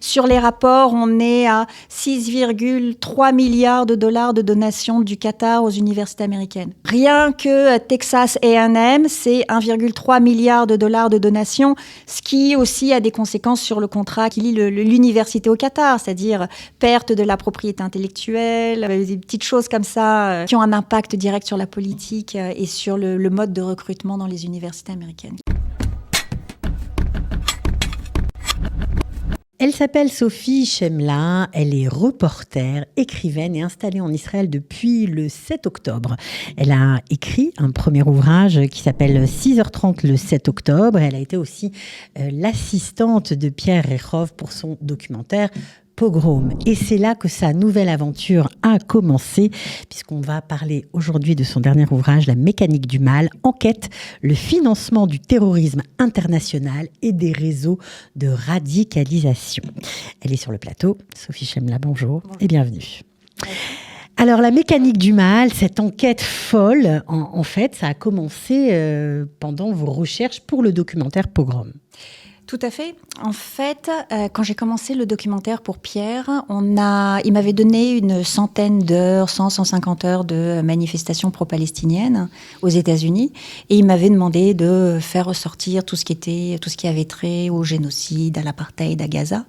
sur les rapports, on est à 6,3 milliards de dollars de donations du Qatar aux universités américaines. Rien que Texas A&M, c'est 1,3 milliard de dollars de donations, ce qui aussi a des conséquences sur le contrat qui lie l'université au Qatar, c'est-à-dire perte de la propriété intellectuelle, des petites choses comme ça qui ont un impact direct sur la politique et sur le mode de recrutement dans les universités américaines. Elle s'appelle Sophie Chemla, elle est reporter, écrivaine et installée en Israël depuis le 7 octobre. Elle a écrit un premier ouvrage qui s'appelle 6h30 le 7 octobre. Elle a été aussi l'assistante de Pierre Rehov pour son documentaire Pogrom. Et c'est là que sa nouvelle aventure a commencé, puisqu'on va parler aujourd'hui de son dernier ouvrage, La mécanique du mal, enquête le financement du terrorisme international et des réseaux de radicalisation. Elle est sur le plateau. Sophie Chemla, bonjour et bienvenue. Alors, La mécanique du mal, cette enquête folle, en fait, ça a commencé pendant vos recherches pour le documentaire Pogrom. Tout à fait. En fait, quand j'ai commencé le documentaire pour Pierre, il m'avait donné une centaine d'heures, 150 heures de manifestations pro-palestiniennes aux États-Unis, et il m'avait demandé de faire ressortir tout ce qui avait trait au génocide, à l'apartheid, à Gaza.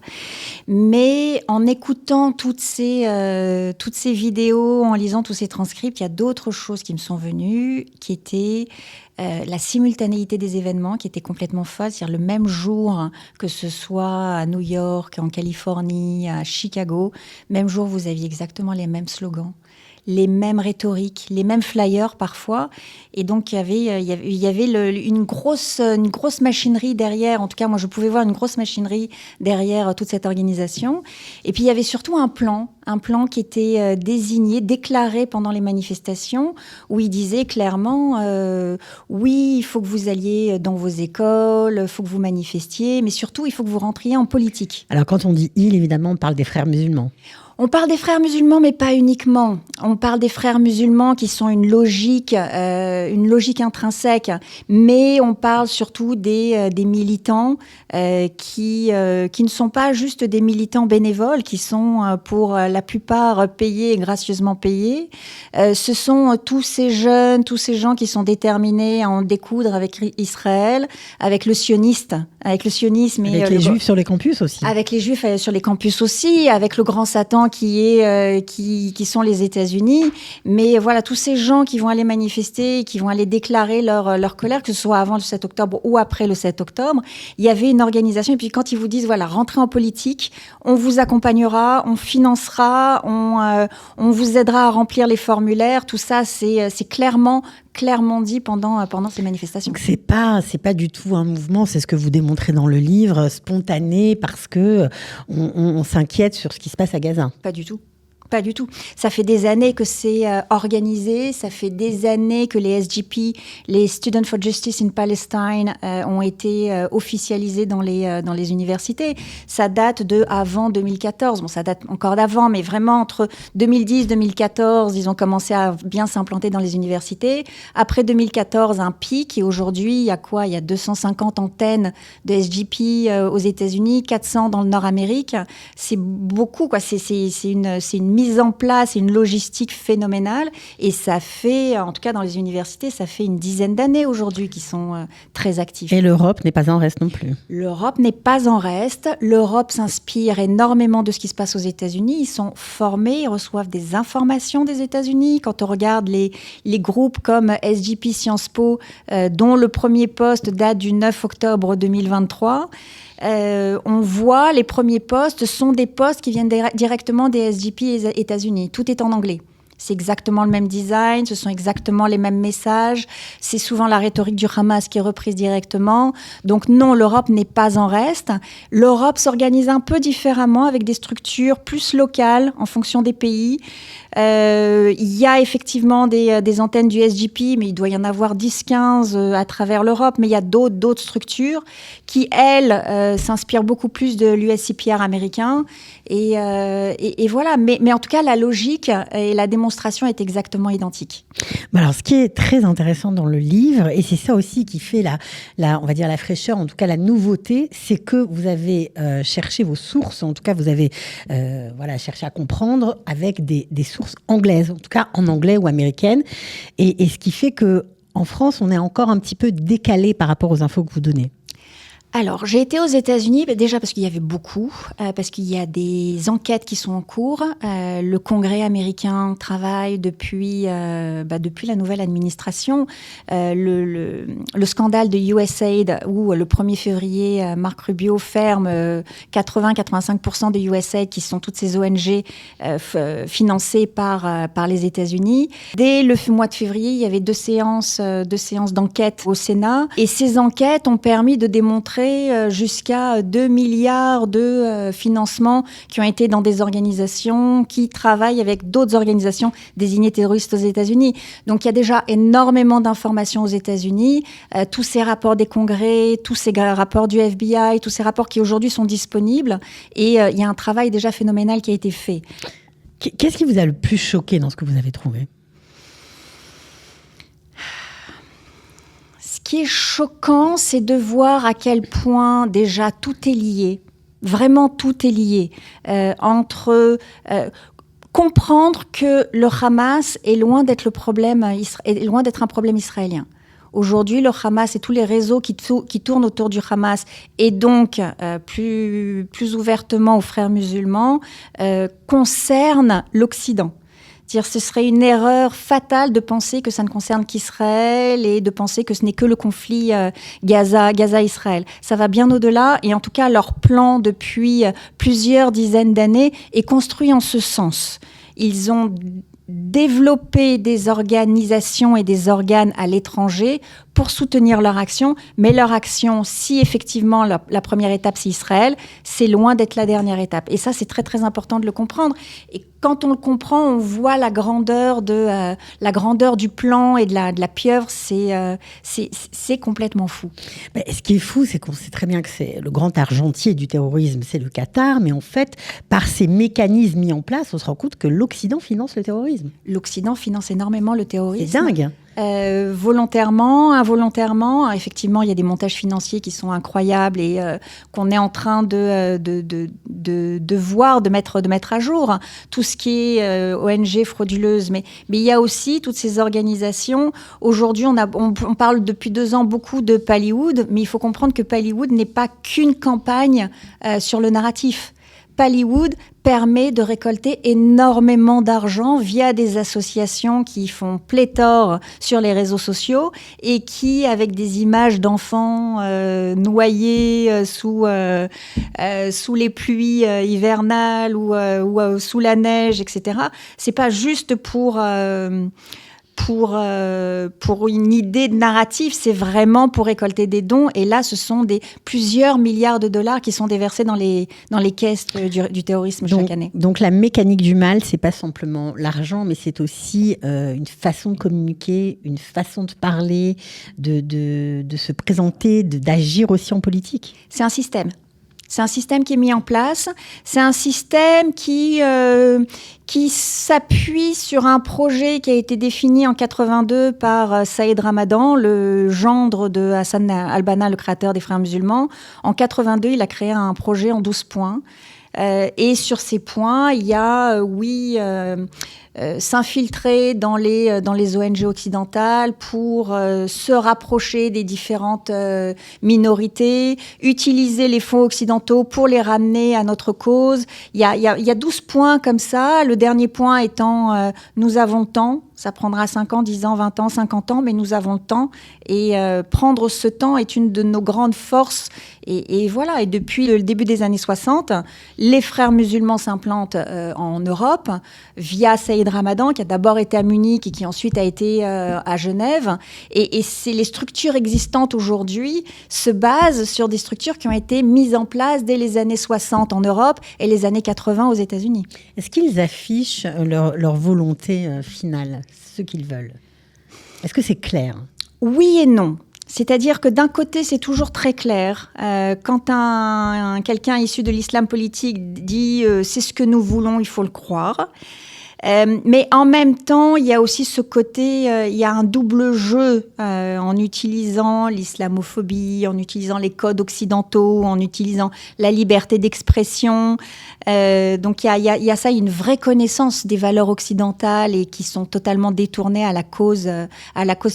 Mais en écoutant toutes ces vidéos, en lisant tous ces transcripts, il y a d'autres choses qui me sont venues, qui étaient la simultanéité des événements qui était complètement folle, c'est-à-dire le même jour, que ce soit à New York, en Californie, à Chicago, même jour, vous aviez exactement les mêmes slogans, les mêmes rhétoriques, les mêmes flyers parfois. Et donc, il y avait une grosse machinerie derrière. En tout cas, moi, je pouvais voir une grosse machinerie derrière toute cette organisation. Et puis, il y avait surtout un plan qui était déclaré pendant les manifestations, où il disait clairement, oui, il faut que vous alliez dans vos écoles, il faut que vous manifestiez, mais surtout, il faut que vous rentriez en politique. Alors, quand on dit « il », évidemment, on parle des frères musulmans. On parle des frères musulmans, mais pas uniquement. On parle des frères musulmans qui sont une logique intrinsèque, mais on parle surtout des militants qui ne sont pas juste des militants bénévoles, qui sont pour la plupart payés et gracieusement payés. Ce sont tous ces jeunes, tous ces gens qui sont déterminés à en découdre avec Israël, avec le sionisme. Avec les juifs sur les campus aussi. Avec les juifs sur les campus aussi, avec le grand Satan qui sont les États-Unis. Mais voilà, tous ces gens qui vont aller manifester, qui vont aller déclarer leur colère, que ce soit avant le 7 octobre ou après le 7 octobre, il y avait une organisation. Et puis quand ils vous disent, voilà, rentrez en politique, on vous accompagnera, on financera, on vous aidera à remplir les formulaires, tout ça, c'est clairement dit pendant ces manifestations. Donc c'est pas du tout un mouvement, c'est ce que vous démontrez dans le livre, spontané, parce que on s'inquiète sur ce qui se passe à Gaza. Pas du tout. Pas du tout. Ça fait des années que c'est organisé, ça fait des années que les SJP, les Students for Justice in Palestine, ont été officialisés dans les universités. Ça date de avant 2014. Bon, ça date encore d'avant, mais vraiment entre 2010 et 2014, ils ont commencé à bien s'implanter dans les universités. Après 2014, un pic, et aujourd'hui, il y a quoi ? Il y a 250 antennes de SJP aux États-Unis, 400 dans le Nord-Amérique. C'est beaucoup, quoi. C'est une mise en place, une logistique phénoménale, et ça fait, en tout cas dans les universités, ça fait une dizaine d'années aujourd'hui qu'ils sont très actifs. Et l'Europe n'est pas en reste non plus. L'Europe n'est pas en reste. L'Europe s'inspire énormément de ce qui se passe aux États-Unis. Ils sont formés, ils reçoivent des informations des États-Unis. Quand on regarde les groupes comme SJP Sciences Po, dont le premier poste date du 9 octobre 2023, on voit les premiers postes sont des postes qui viennent directement des SJP États-Unis. Tout est en anglais. C'est exactement le même design, ce sont exactement les mêmes messages. C'est souvent la rhétorique du Hamas qui est reprise directement. Donc non, l'Europe n'est pas en reste. L'Europe s'organise un peu différemment avec des structures plus locales en fonction des pays. Il y a effectivement des antennes du SJP, mais il doit y en avoir 10-15 à travers l'Europe. Mais il y a d'autres structures qui, elles, s'inspirent beaucoup plus de l'USCPR américain. Et voilà. Mais en tout cas, la logique et la démonstration démonstration est exactement identique. Alors, ce qui est très intéressant dans le livre, et c'est ça aussi qui fait on va dire la fraîcheur, en tout cas la nouveauté, c'est que vous avez cherché vos sources, en tout cas vous avez cherché à comprendre avec des sources anglaises, en tout cas en anglais ou américaines, et ce qui fait que en France, on est encore un petit peu décalé par rapport aux infos que vous donnez. Alors, j'ai été aux États-Unis, déjà parce qu'il y avait beaucoup, parce qu'il y a des enquêtes qui sont en cours. Le Congrès américain travaille depuis la nouvelle administration. Le scandale de USAID, où le 1er février, Marc Rubio ferme 80-85% de USAID, qui sont toutes ces ONG financées par les États-Unis. Dès le mois de février, il y avait deux séances d'enquête au Sénat. Et ces enquêtes ont permis de démontrer jusqu'à 2 milliards de financements qui ont été dans des organisations qui travaillent avec d'autres organisations désignées terroristes aux États-Unis. Donc, il y a déjà énormément d'informations aux États-Unis. Tous ces rapports des congrès, tous ces rapports du FBI, tous ces rapports qui aujourd'hui sont disponibles. Et il y a un travail déjà phénoménal qui a été fait. Qu'est-ce qui vous a le plus choqué dans ce que vous avez trouvé ? Ce qui est choquant, c'est de voir à quel point déjà tout est lié. Vraiment, tout est lié. Comprendre que le Hamas est loin d'être un problème israélien. Aujourd'hui, le Hamas et tous les réseaux qui tournent autour du Hamas, et donc plus ouvertement aux frères musulmans, concernent l'Occident. Ce serait une erreur fatale de penser que ça ne concerne qu'Israël et de penser que ce n'est que le conflit Gaza-Israël. Ça va bien au-delà, et en tout cas, leur plan depuis plusieurs dizaines d'années est construit en ce sens. Ils ont développer des organisations et des organes à l'étranger pour soutenir leur action, mais leur action, si effectivement la première étape c'est Israël, c'est loin d'être la dernière étape. Et ça, c'est très très important de le comprendre. Et quand on le comprend, on voit la grandeur du plan et de la pieuvre. C'est complètement fou. Mais ce qui est fou, c'est qu'on sait très bien que c'est le grand argentier du terrorisme, c'est le Qatar, mais en fait, par ces mécanismes mis en place, on se rend compte que l'Occident finance le terrorisme. L'Occident finance énormément le terrorisme. C'est dingue. Volontairement, involontairement. Effectivement, il y a des montages financiers qui sont incroyables et qu'on est en train de voir, de mettre à jour. Tout ce qui est ONG frauduleuse. Mais il y a aussi toutes ces organisations. Aujourd'hui, on parle depuis 2 ans beaucoup de Pallywood, mais il faut comprendre que Pallywood n'est pas qu'une campagne sur le narratif. Pallywood permet de récolter énormément d'argent via des associations qui font pléthore sur les réseaux sociaux et qui, avec des images d'enfants noyés sous les pluies hivernales ou sous la neige, etc. C'est pas juste pour une idée de narratif, c'est vraiment pour récolter des dons. Et là, ce sont plusieurs milliards de dollars qui sont déversés dans les caisses du terrorisme chaque année. Donc la mécanique du mal, c'est pas simplement l'argent, mais c'est aussi une façon de communiquer, une façon de parler, de se présenter, d'agir aussi en politique. C'est un système. C'est un système qui est mis en place. C'est un système qui s'appuie sur un projet qui a été défini en 82 par Saïd Ramadan, le gendre de Hassan al-Banna, le créateur des Frères musulmans. En 82, il a créé un projet en 12 points. Et sur ces points, il y a, s'infiltrer dans les ONG occidentales pour se rapprocher des différentes minorités, utiliser les fonds occidentaux pour les ramener à notre cause. Il y a 12 points comme ça. Le dernier point étant nous avons le temps. Ça prendra 5 ans, 10 ans, 20 ans, 50 ans, mais nous avons le temps. Et prendre ce temps est une de nos grandes forces. Et voilà, et depuis le début des années 60, les frères musulmans s'implantent en Europe via Saïd Ramadan, qui a d'abord été à Munich et qui ensuite a été à Genève. Et c'est les structures existantes aujourd'hui se basent sur des structures qui ont été mises en place dès les années 60 en Europe et les années 80 aux États-Unis. Est-ce qu'ils affichent leur volonté finale, ce qu'ils veulent ? Est-ce que c'est clair ? Oui et non. C'est-à-dire que d'un côté, c'est toujours très clair. Quand quelqu'un issu de l'islam politique dit « c'est ce que nous voulons, il faut le croire ». Mais en même temps, il y a aussi ce côté, il y a un double jeu en utilisant l'islamophobie, en utilisant les codes occidentaux, en utilisant la liberté d'expression. Donc il y a ça, une vraie connaissance des valeurs occidentales et qui sont totalement détournées à la cause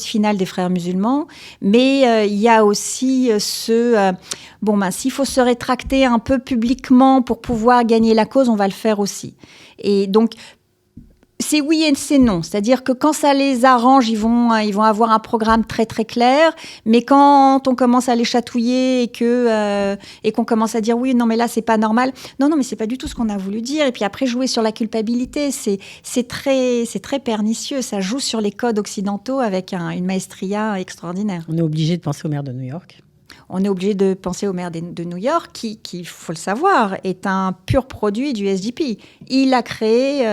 finale des frères musulmans. Mais il y a aussi s'il faut se rétracter un peu publiquement pour pouvoir gagner la cause, on va le faire aussi. Et donc, c'est oui et c'est non. C'est-à-dire que quand ça les arrange, ils vont avoir un programme très très clair. Mais quand on commence à les chatouiller et qu'on commence à dire oui, non mais là c'est pas normal. Non mais c'est pas du tout ce qu'on a voulu dire. Et puis après jouer sur la culpabilité, c'est très pernicieux. Ça joue sur les codes occidentaux avec une maestria extraordinaire. On est obligé de penser au maire de New York. On est obligé de penser au maire de New York, qui, il faut le savoir, est un pur produit du SDP. Il a créé,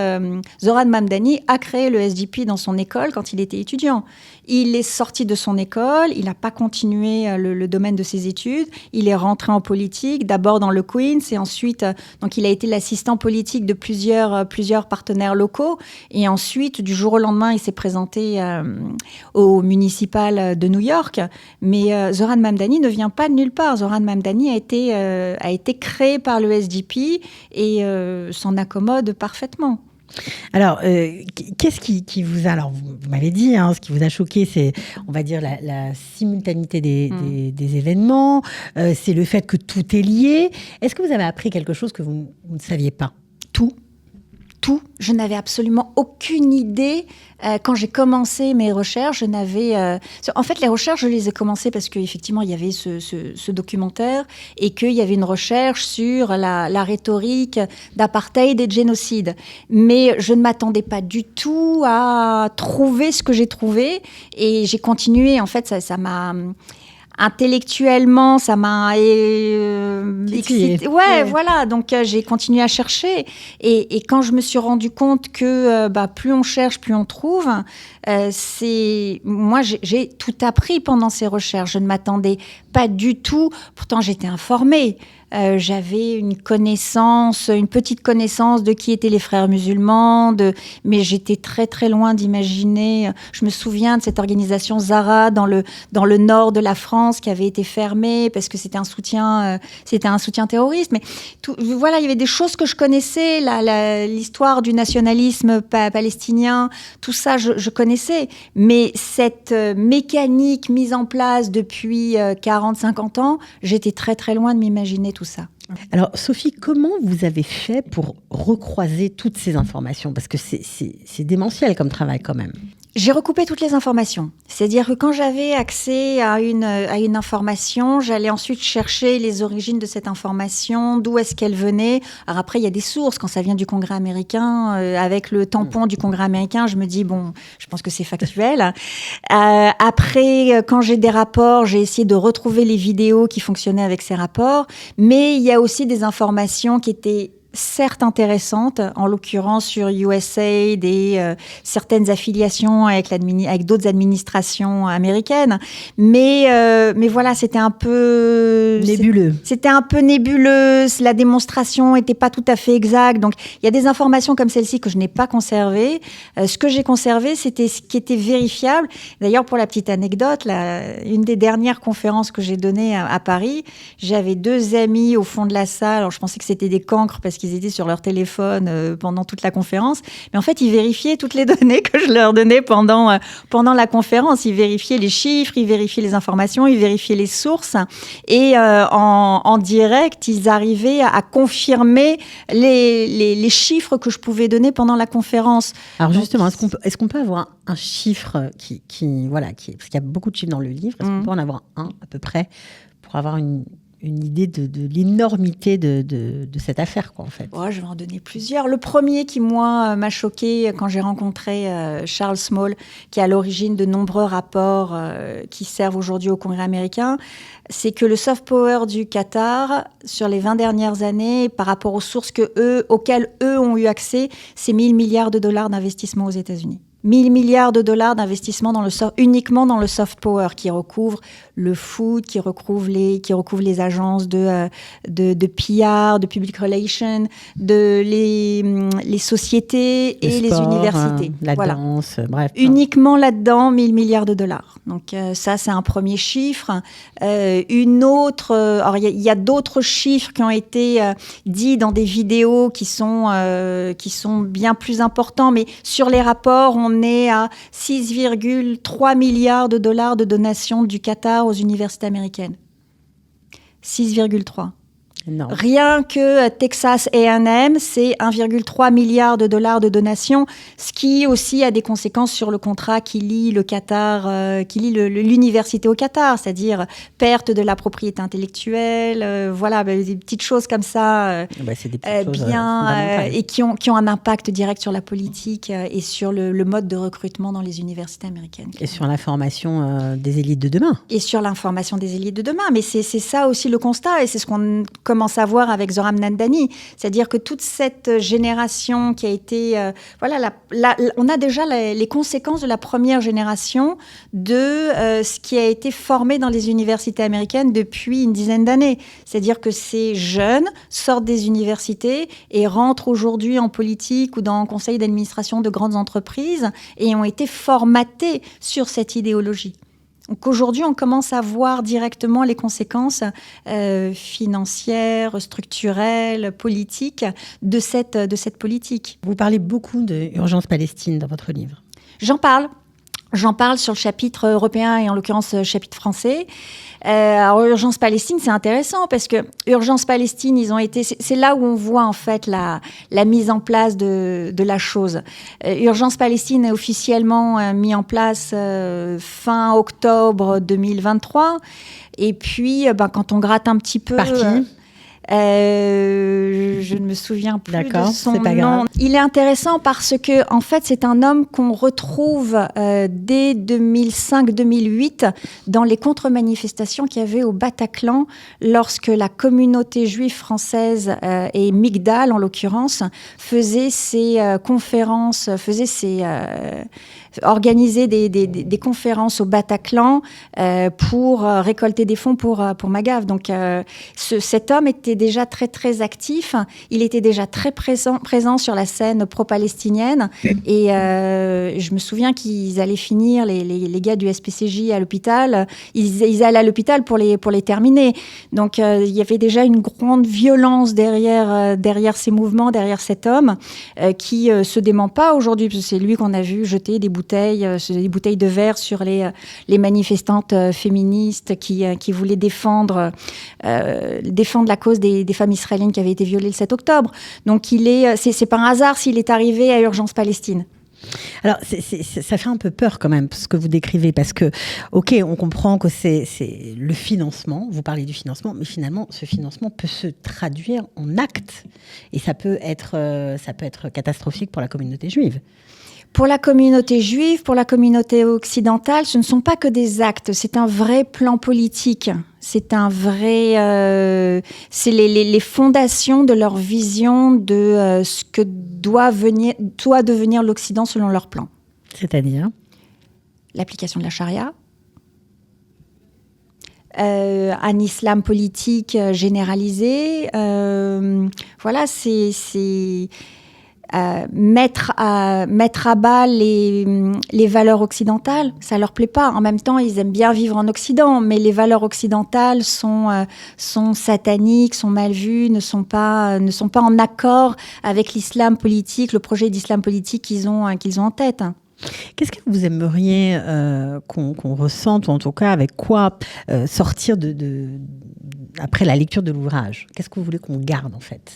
Zoran Mamdani a créé le SDP dans son école quand il était étudiant. Il est sorti de son école, il n'a pas continué le domaine de ses études, il est rentré en politique, d'abord dans le Queens, et ensuite, donc il a été l'assistant politique de plusieurs partenaires locaux, et ensuite, du jour au lendemain, il s'est présenté au municipal de New York. Mais Zoran Mamdani ne vient pas de nulle part. Zoran Mamdani a été créé par le SDP et s'en accommode parfaitement. Alors, qu'est-ce qui vous a... Alors, vous m'avez dit, ce qui vous a choqué, c'est, on va dire, la simultanéité des événements, c'est le fait que tout est lié. Est-ce que vous avez appris quelque chose que vous ne saviez pas ? Tout. Je n'avais absolument aucune idée. Quand j'ai commencé mes recherches, en fait, les recherches, je les ai commencées parce qu'effectivement, il y avait ce documentaire et qu'il y avait une recherche sur la rhétorique d'apartheid et de génocide. Mais je ne m'attendais pas du tout à trouver ce que j'ai trouvé. Et j'ai continué. En fait, ça m'a... Intellectuellement, ça m'a excité. Ouais, voilà. Donc, j'ai continué à chercher. Et quand je me suis rendu compte que plus on cherche, plus on trouve, moi, j'ai tout appris pendant ces recherches. Je ne m'attendais pas du tout. Pourtant, j'étais informée. J'avais une petite connaissance de qui étaient les frères musulmans, mais j'étais très très loin d'imaginer. Je me souviens de cette organisation Zahra dans le nord de la France qui avait été fermée parce que c'était un soutien terroriste. Mais voilà, il y avait des choses que je connaissais, l'histoire du nationalisme palestinien, tout ça je connaissais. Mais cette mécanique mise en place depuis 40-50 ans, j'étais très très loin de m'imaginer tout ça. Alors, Sophie, comment vous avez fait pour recroiser toutes ces informations ? Parce que c'est démentiel comme travail quand même. J'ai recoupé toutes les informations. C'est-à-dire que quand j'avais accès à une information, j'allais ensuite chercher les origines de cette information, d'où est-ce qu'elle venait. Alors après, il y a des sources. Quand ça vient du Congrès américain, avec le tampon du Congrès américain, je me dis, je pense que c'est factuel. Après, quand j'ai des rapports, j'ai essayé de retrouver les vidéos qui fonctionnaient avec ces rapports. Mais il y a aussi des informations qui étaient certes intéressantes, en l'occurrence sur USAID et certaines affiliations avec d'autres administrations américaines. Mais voilà, c'était un peu... Nébuleux. C'était un peu nébuleux, la démonstration n'était pas tout à fait exacte. Donc, il y a des informations comme celle-ci que je n'ai pas conservées. Ce que j'ai conservé, c'était ce qui était vérifiable. D'ailleurs, pour la petite anecdote, une des dernières conférences que j'ai données à Paris, j'avais 2 amis au fond de la salle. Alors, je pensais que c'était des cancres parce qu'ils étaient sur leur téléphone pendant toute la conférence. Mais en fait, ils vérifiaient toutes les données que je leur donnais pendant la conférence. Ils vérifiaient les chiffres, ils vérifiaient les informations, ils vérifiaient les sources. Et en direct, ils arrivaient à confirmer les chiffres que je pouvais donner pendant la conférence. Alors justement, est-ce qu'on peut avoir un chiffre qui parce qu'il y a beaucoup de chiffres dans le livre, est-ce qu'on peut en avoir un à peu près pour avoir une idée de l'énormité de cette affaire, quoi, en fait. Je vais en donner plusieurs. Le premier qui, moi, m'a choqué quand j'ai rencontré Charles Small, qui est à l'origine de nombreux rapports qui servent aujourd'hui au Congrès américain, c'est que le soft power du Qatar, sur les 20 dernières années, par rapport aux sources auxquelles eux ont eu accès, c'est 1 000 milliards de dollars d'investissement aux États-Unis. 1000 milliards de dollars d'investissement uniquement dans le soft power, qui recouvre le food, qui recouvre les agences de PR, de public relations, les sociétés et les universités. La danse, bref. Uniquement là-dedans, 1000 milliards de dollars. Donc ça, c'est un premier chiffre. Alors il y a d'autres chiffres qui ont été dits dans des vidéos qui sont bien plus importants, mais sur les rapports, on est à 6,3 milliards de dollars de donations du Qatar aux universités américaines. 6,3. Non. Rien que Texas A&M, c'est 1,3 milliard de dollars de donations, ce qui aussi a des conséquences sur le contrat qui lie le Qatar, qui lie l'université au Qatar, c'est-à-dire perte de la propriété intellectuelle, voilà, des petites choses comme ça, c'est des petites choses et qui ont un impact direct sur la politique et sur le mode de recrutement dans les universités américaines. Et sur la formation des élites de demain. Et sur l'information des élites de demain, mais c'est ça aussi le constat, et c'est ce qu'on commence à voir avec Zohran Mamdani, c'est-à-dire que toute cette génération qui a été, on a déjà les conséquences de la première génération de ce qui a été formé dans les universités américaines depuis une dizaine d'années. C'est-à-dire que ces jeunes sortent des universités et rentrent aujourd'hui en politique ou dans le conseil d'administration de grandes entreprises et ont été formatés sur cette idéologie. Donc aujourd'hui, on commence à voir directement les conséquences financières, structurelles, politiques de cette politique. Vous parlez beaucoup d'Urgence Palestine dans votre livre. J'en parle sur le chapitre européen et en l'occurrence chapitre français. Alors Urgence Palestine, c'est intéressant parce que Urgence Palestine, c'est là où on voit en fait la mise en place de la chose. Urgence Palestine est officiellement mis en place fin octobre 2023. Et puis, quand on gratte un petit peu... Par qui ? Je ne me souviens plus de son c'est pas nom. grave. Il est intéressant parce que, en fait, c'est un homme qu'on retrouve dès 2005-2008 dans les contre-manifestations qu'il y avait au Bataclan lorsque la communauté juive française et Migdal, en l'occurrence, faisait ses conférences, organisait des conférences au Bataclan pour récolter des fonds pour Magav. Donc, cet homme était déjà très, très actif. Il était déjà très présent sur la scène pro-palestinienne. Et je me souviens qu'ils allaient finir, les gars du SPCJ à l'hôpital, ils allaient à l'hôpital pour les terminer. Donc, il y avait déjà une grande violence derrière ces mouvements, derrière cet homme, qui se dément pas aujourd'hui, parce que c'est lui qu'on a vu jeter des bouteilles de verre sur les manifestantes féministes qui voulaient défendre la cause des femmes israéliennes qui avaient été violées le 7 octobre. Donc c'est pas un hasard s'il est arrivé à Urgence Palestine. Alors, ça fait un peu peur quand même, ce que vous décrivez, parce que, ok, on comprend que c'est le financement, vous parlez du financement, mais finalement, ce financement peut se traduire en actes, et ça peut être catastrophique pour la communauté juive. Pour la communauté juive, pour la communauté occidentale, ce ne sont pas que des actes, c'est un vrai plan politique. C'est un vrai... c'est les fondations de leur vision de ce que doit devenir l'Occident selon leur plan. C'est-à-dire ? L'application de la charia, un islam politique généralisé. Voilà, c'est mettre à bas les valeurs occidentales, ça leur plaît pas. En même temps, ils aiment bien vivre en Occident, mais les valeurs occidentales sont sataniques, sont mal vues, ne sont pas en accord avec l'islam politique, le projet d'islam politique qu'ils ont en tête. Qu'est-ce que vous aimeriez qu'on ressente, ou en tout cas avec quoi sortir après la lecture de l'ouvrage ? Qu'est-ce que vous voulez qu'on garde en fait ?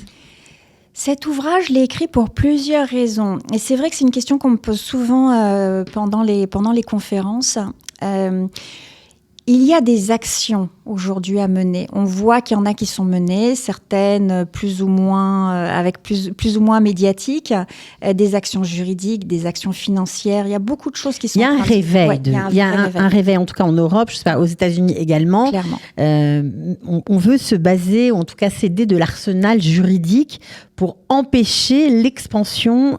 Cet ouvrage, je l'ai écrit pour plusieurs raisons. Et c'est vrai que c'est une question qu'on me pose souvent pendant les conférences. Il y a des actions aujourd'hui à mener. On voit qu'il y en a qui sont menées, certaines plus ou moins avec plus ou moins médiatiques, des actions juridiques, des actions financières. Il y a beaucoup de choses qui sont. Il y a un réveil, il y a un réveil, en tout cas en Europe, je sais pas, aux États-Unis également. Clairement. On veut se baser, ou en tout cas s'aider de l'arsenal juridique pour empêcher l'expansion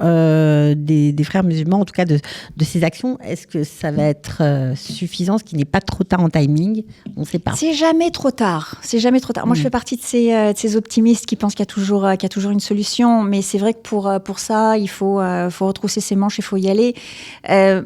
des frères musulmans, en tout cas de ces actions. Est-ce que ça va être suffisant, ce qui n'est pas trop tard en timing? On ne sait pas. C'est jamais trop tard. C'est jamais trop tard. Moi, je fais partie de ces optimistes qui pensent qu'il y a toujours une solution. Mais c'est vrai que pour ça, il faut retrousser ses manches, il faut y aller.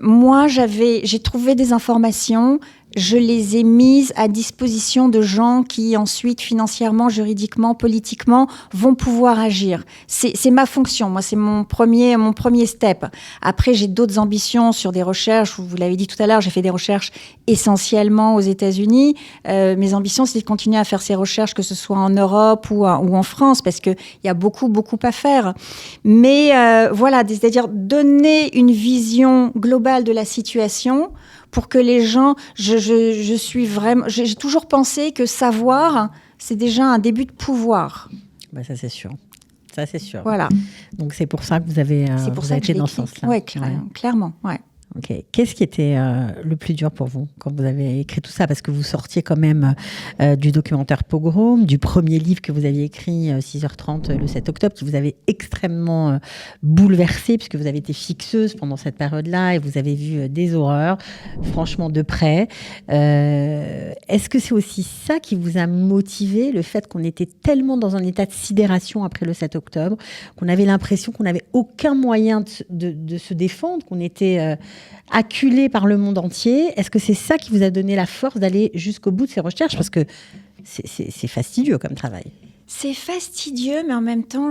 Moi, j'ai trouvé des informations. Je les ai mises à disposition de gens qui ensuite, financièrement, juridiquement, politiquement, vont pouvoir agir. C'est ma fonction. Moi, c'est mon premier step. Après, j'ai d'autres ambitions sur des recherches. Vous l'avez dit tout à l'heure, j'ai fait des recherches essentiellement aux États-Unis. Mes ambitions, c'est de continuer à faire ces recherches, que ce soit en Europe ou en France, parce qu'il y a beaucoup, beaucoup à faire. Mais voilà, c'est-à-dire donner une vision globale de la situation pour que les gens, j'ai toujours pensé que savoir, c'est déjà un début de pouvoir. Bah ça c'est sûr. Ça c'est sûr. Voilà. Donc c'est pour ça que vous avez été dans ce sens-là. Oui, clairement. Ouais. Ok. Qu'est-ce qui était le plus dur pour vous quand vous avez écrit tout ça? Parce que vous sortiez quand même du documentaire Pogrom, du premier livre que vous aviez écrit 6h30 le 7 octobre, qui vous avait extrêmement bouleversé, puisque vous avez été fixeuse pendant cette période-là et vous avez vu des horreurs, franchement de près. Est-ce que c'est aussi ça qui vous a motivé, le fait qu'on était tellement dans un état de sidération après le 7 octobre, qu'on avait l'impression qu'on n'avait aucun moyen de se défendre, qu'on était acculé par le monde entier? Est-ce que c'est ça qui vous a donné la force d'aller jusqu'au bout de ces recherches? Parce que c'est fastidieux comme travail. C'est fastidieux, mais en même temps,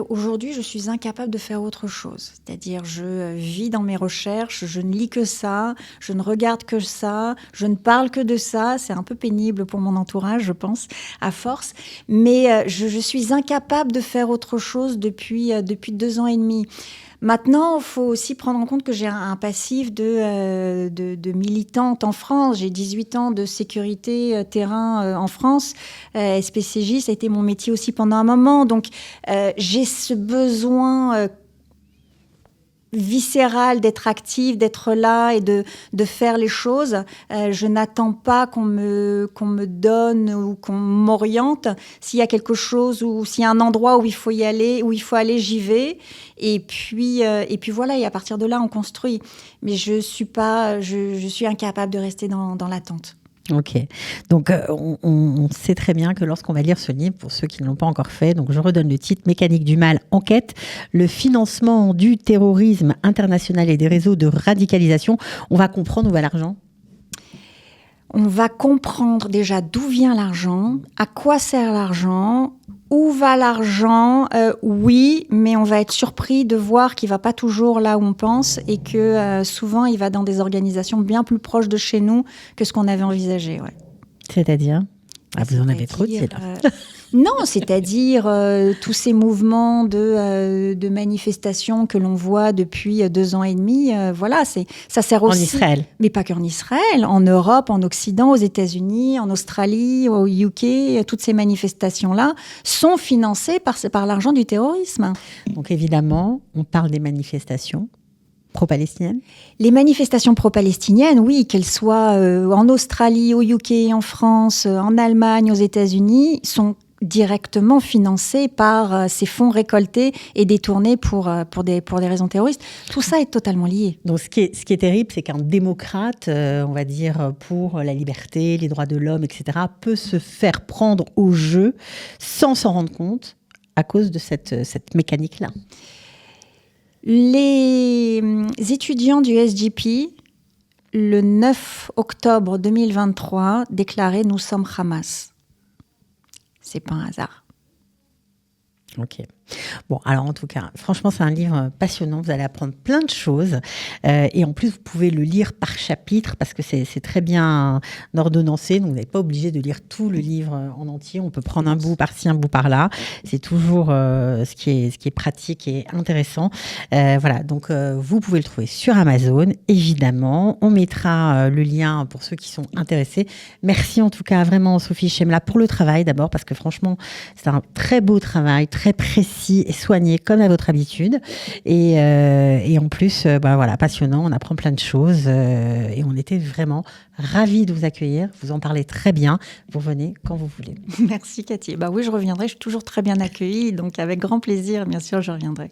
aujourd'hui, je suis incapable de faire autre chose. C'est-à-dire, je vis dans mes recherches, je ne lis que ça, je ne regarde que ça, je ne parle que de ça. C'est un peu pénible pour mon entourage, je pense, à force. Mais je suis incapable de faire autre chose depuis 2 ans et demi. Maintenant, il faut aussi prendre en compte que j'ai un passif de militante en France. J'ai 18 ans de sécurité terrain en France. SPCJ, ça a été mon métier aussi pendant un moment. Donc, j'ai ce besoin viscéral d'être active, d'être là et de faire les choses. Je n'attends pas qu'on me donne ou qu'on m'oriente. S'il y a quelque chose ou s'il y a un endroit où il faut aller, j'y vais. Et puis voilà, et à partir de là, on construit. Mais je suis incapable de rester dans l'attente. Ok, donc on sait très bien que lorsqu'on va lire ce livre, pour ceux qui ne l'ont pas encore fait, donc je redonne le titre, Mécanique du mal, enquête, le financement du terrorisme international et des réseaux de radicalisation, on va comprendre où va l'argent. On va comprendre déjà d'où vient l'argent, à quoi sert l'argent, où va l'argent, oui, mais on va être surpris de voir qu'il ne va pas toujours là où on pense et que souvent il va dans des organisations bien plus proches de chez nous que ce qu'on avait envisagé. Ouais. C'est-à-dire ? Vous en avez trop dit là. Non, c'est-à-dire tous ces mouvements de manifestations que l'on voit depuis 2 ans et demi, voilà, ça sert aussi. En Israël. Mais pas qu'en Israël, en Europe, en Occident, aux États-Unis, en Australie, au UK, toutes ces manifestations-là sont financées par l'argent du terrorisme. Donc évidemment, on parle des manifestations pro-palestiniennes. Les manifestations pro-palestiniennes, oui, qu'elles soient en Australie, au UK, en France, en Allemagne, aux États-Unis, sont directement financées par ces fonds récoltés et détournés pour des raisons terroristes. Tout ça est totalement lié. Donc ce qui est terrible, c'est qu'un démocrate, on va dire, pour la liberté, les droits de l'homme, etc., peut se faire prendre au jeu sans s'en rendre compte à cause de cette mécanique-là. Les étudiants du SJP, le 9 octobre 2023, déclaraient « Nous sommes Hamas ». C'est pas un hasard. Ok. Bon, alors en tout cas, franchement, c'est un livre passionnant. Vous allez apprendre plein de choses. Et en plus, vous pouvez le lire par chapitre parce que c'est très bien ordonnancé. Donc, vous n'êtes pas obligé de lire tout le livre en entier. On peut prendre un bout par-ci, un bout par-là. C'est toujours ce qui est pratique et intéressant. Voilà, donc vous pouvez le trouver sur Amazon, évidemment. On mettra le lien pour ceux qui sont intéressés. Merci en tout cas vraiment Sophie Chemla pour le travail d'abord parce que franchement, c'est un très beau travail, très précis et soigné comme à votre habitude. Et en plus, voilà, passionnant, on apprend plein de choses et on était vraiment ravis de vous accueillir. Vous en parlez très bien. Vous venez quand vous voulez. Merci Cathy. Oui, je reviendrai. Je suis toujours très bien accueillie, donc avec grand plaisir, bien sûr, je reviendrai.